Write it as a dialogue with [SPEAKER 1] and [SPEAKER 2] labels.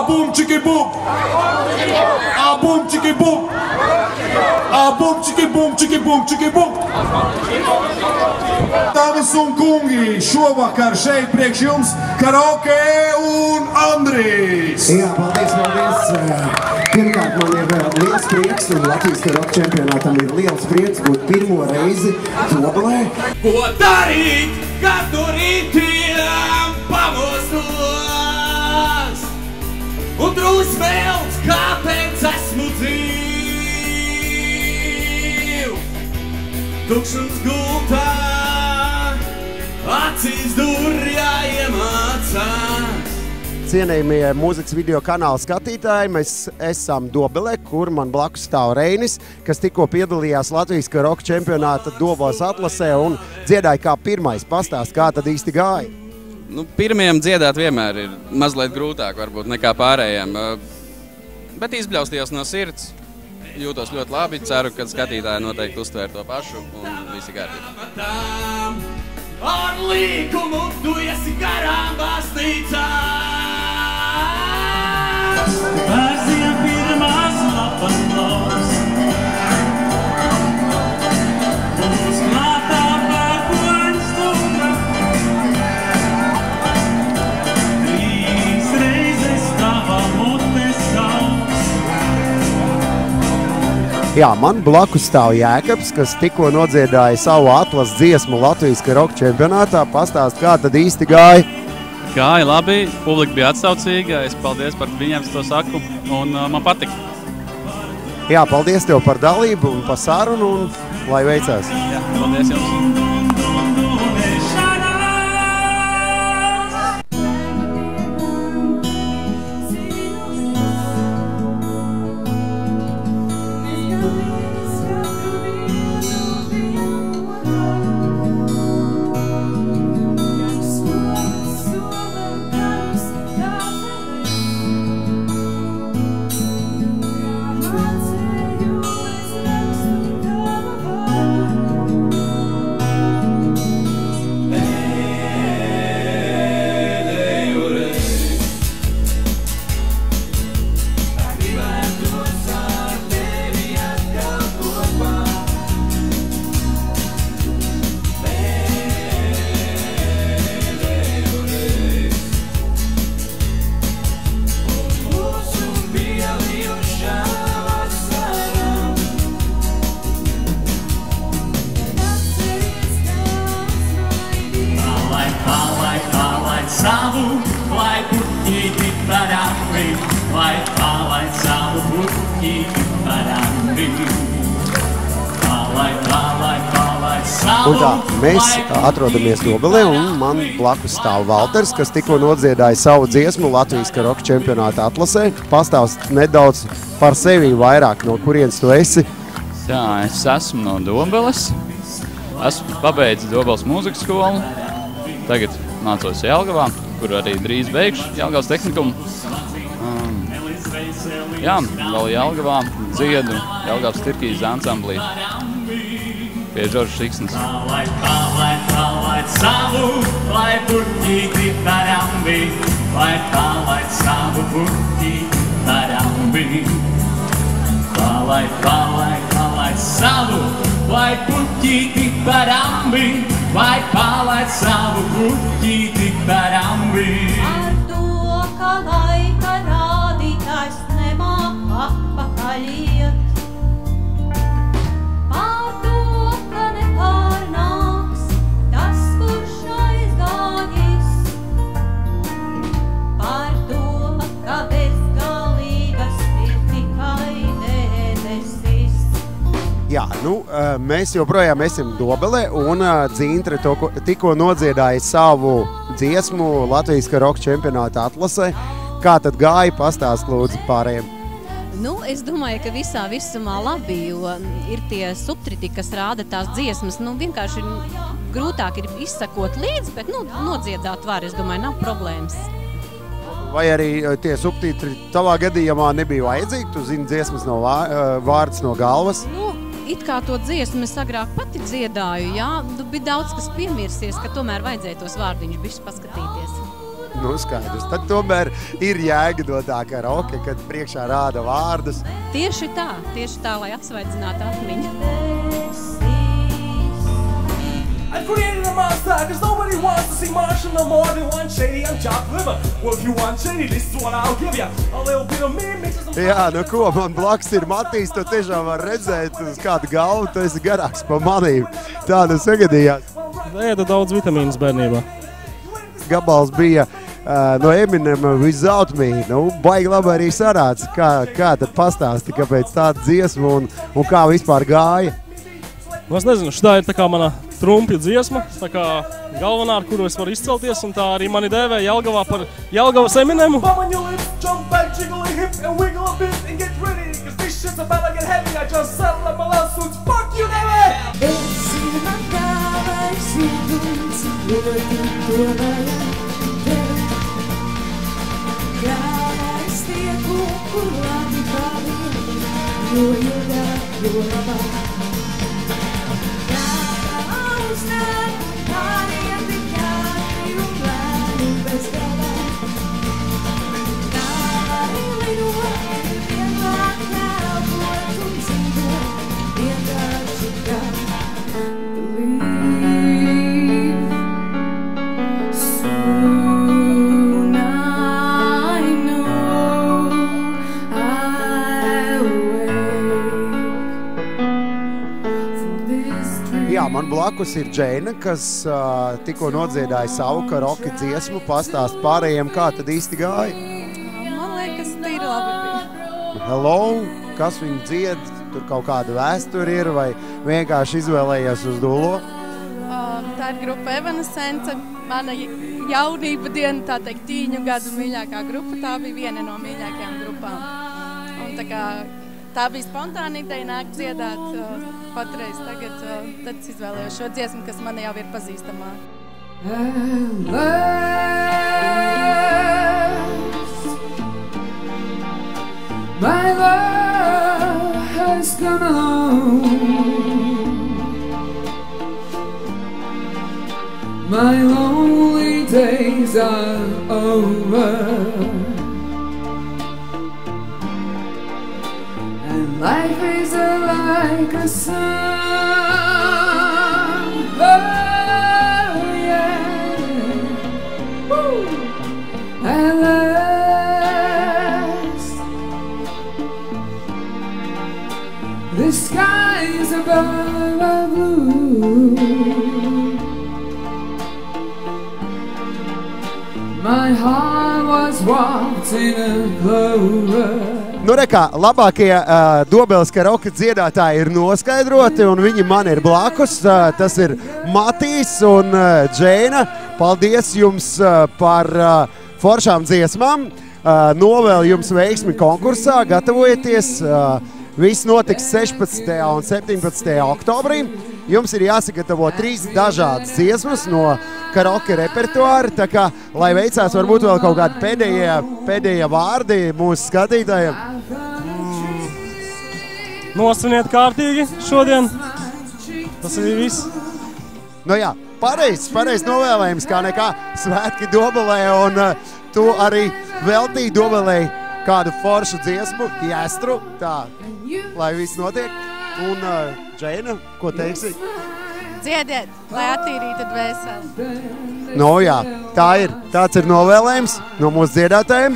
[SPEAKER 1] Boom, chickie, boom. Boom, chickie, boom. Boom, chickie, boom, chickie, boom, chickie, boom. Dāmas un kungi, šovakar šeit priekš jums Karaoke un Andrijs.
[SPEAKER 2] Jā, paldies. Pirmkārt, man ir liels prieks, un Latvijas Karaoke čempionātam ir liels prieks būt pirmo reizi Dobelē.
[SPEAKER 3] Ko darīt, kad tu rītiem pamostos? Un drusmēls, kāpēc esmu dzīv? Tukšums gultā, acīs durjā iemācās.
[SPEAKER 4] Cienējamie mūzikas video kanāla skatītāji, mēs esam Dobelē, kur man blakus stāv Reinis, kas tikko piedalījās Latvijas Karaoke čempionāta Dobeles atlasē un dziedāja kā pirmais. Pastāst, kā tad īsti gāja?
[SPEAKER 5] Nu, pirmajam dziedāt vienmēr ir mazliet grūtāk varbūt nekā pārējiem, bet izbļaustījos no sirds, jūtos ļoti labi, ceru, ka skatītāji noteikti uztvēr to pašu un visi kārtībā.
[SPEAKER 3] Ar līkumu tu esi garām baznīcā. Bērziem pirmās lapas los. Uz klātā pērkoņa stunda. Trīs reizes tava mutes sauks.
[SPEAKER 4] Jā, man blakus stāv Jēkabs, kas tikko nodziedāja savu atlases dziesmu Latvijas Karaoke čempionātā. Pastāst, kā tad īsti gāja?
[SPEAKER 6] Gāja labi, publika bija atsaucīga, es paldies par viņiem to saku, un man patika.
[SPEAKER 4] Jā, paldies tev par dalību un par sarunu, un lai veicās.
[SPEAKER 6] Jā, paldies jums.
[SPEAKER 3] Savu, lai puķīti parāmi, lai palaid savu puķīti parāmi. Palaid savu.
[SPEAKER 4] Un tā, mēs atrodamies Dobelē, un man blakus stāv Valters, kas tikko nodziedāja savu dziesmu Latvijas Karaoke čempionāta atlasē. Pastāst nedaudz par sevi vairāk, no kurienes tu esi.
[SPEAKER 6] Jā, es esmu no Dobeles. Esmu pabeidzis Dobeles mūzikas skolu. Tagad mācos Jelgavā, kur arī drīz beigšu Jelgavas tehnikumu. Jā, vēl Jelgavā dziedu Jelgavas Tirkijas ansamblī pie Žorža Siksnes.
[SPEAKER 3] Palaid savu, lai puķīti parāmi, lai palaid savu puķīti parāmi. Palaid savu, lai puķīti parāmi, lai palaid savu puķīti parāmi.
[SPEAKER 7] Ar to, ka laika rādītājs nemāk atpakaļ iet. Par to, ka nepārnāks tas, kurš aizgājis. Par to, ka bezgalīgas ir tikai debesis.
[SPEAKER 4] Jā, nu, mēs joprojām esam Dobelē, un Dzīntre tikko nodziedāja savu dziesmu Latvijas Karaoke čempionāta atlasē. Kā tad gāja? Pastāst lūdzu pārējiem.
[SPEAKER 8] Nu, es domāju, ka visā visumā labi, jo ir tie subtitri, kas rāda tās dziesmas. Nu, vienkārši grūtāk ir izsakot līdzi, bet nodziedāt var, es domāju, nav problēmas.
[SPEAKER 4] Vai arī tie subtitri tavā gadījumā nebija vajadzīgi? Tu zini dziesmas no vārds no galvas?
[SPEAKER 8] Nu, it kā to dziesmu es agrāk pati dziedāju, jā, bija daudz, kas piemirsies, ka tomēr vajadzēja tos vārdiņus bišķi paskatīties.
[SPEAKER 4] Nu, skaidrs. Tad tomēr ir jēga no tā karaoke, kad priekšā rāda vārdus.
[SPEAKER 8] Tieši tā, lai atsvaidzinātu atmiņu.
[SPEAKER 9] I created a monster, cause nobody wants to see Marshall no more than one shady on chopped liver. Well, if you want shady, this is what I'll give you. A little bit of me mixes some...
[SPEAKER 4] Jā, nu ko, man blakus ir Matīs, tu tiešām var redzēt uz kādu galvu, tu esi garāks pa manīm. Tā nu sagadījās.
[SPEAKER 10] Ēda daudz vitamīnas bērnībā.
[SPEAKER 4] Gabals bija no Eminem Without Me. Nu, baigi labi arī sarāds. Kā tad pastāsti, kāpēc tāda dziesma un kā vispār gāja?
[SPEAKER 10] Nu, es nezinu, šitā ir tā kā mana trumpja dziesma, tā kā galvenā, ar kuru es varu izcelties, un tā arī mani dēvē Jelgavā par Jelgavas Eminemu.
[SPEAKER 4] Man blakus ir Džeina, kas tikko nodziedāja savu karaoke dziesmu. Pastāst pārējiem, kā tad īsti gāja?
[SPEAKER 11] Man liekas, tīri labi bija.
[SPEAKER 4] Hello, kas viņu dzied? Tur kaut kāda vēsture ir vai vienkārši izvēlējies uz dullo?
[SPEAKER 11] Tā ir grupa Evanescence. Mana jaunība diena, tā teikt, 10 gadu mīļākā grupa. Tā bija viena no mīļākajām grupām. Un tā bija spontāna ideja nāk dziedāt patreiz tagad. Tad es izvēlējos šo dziesmu, kas man jau ir pazīstamā.
[SPEAKER 12] My love has come along. My lonely days are over. Life is like a song, oh yeah, woo. At last, the skies above are blue. My heart was wrapped in a clover.
[SPEAKER 4] Nu, rekā, labākie Dobeles karaoke dziedātāji ir noskaidroti, un viņi man ir blakus. Tas ir Matīs un Džeina. Paldies jums par foršām dziesmām. Novēlu jums veiksmi konkursā, gatavojieties. Viss notiks 16. un 17. oktobrī. Jums ir jāsagatavo 3 dažādas dziesmas no karaoke repertuāra, tā kā, lai veicās varbūt vēl kaut kādi pēdējie vārdi mūsu skatītājiem.
[SPEAKER 10] Nosviniet kārtīgi šodien. Tas ir viss.
[SPEAKER 4] Nu jā, pareizs novēlējums, kā nekā svētki Dobelē, un tu arī veltīji Dobelē kādu foršu dziesmu, Jēstru, tā, lai viss notiek. Un Džeina, ko teiksi?
[SPEAKER 11] Dziediet, lai attīrītu dvēseli.
[SPEAKER 4] Nu jā, tāds ir novēlējums no mūsu dziedātājiem.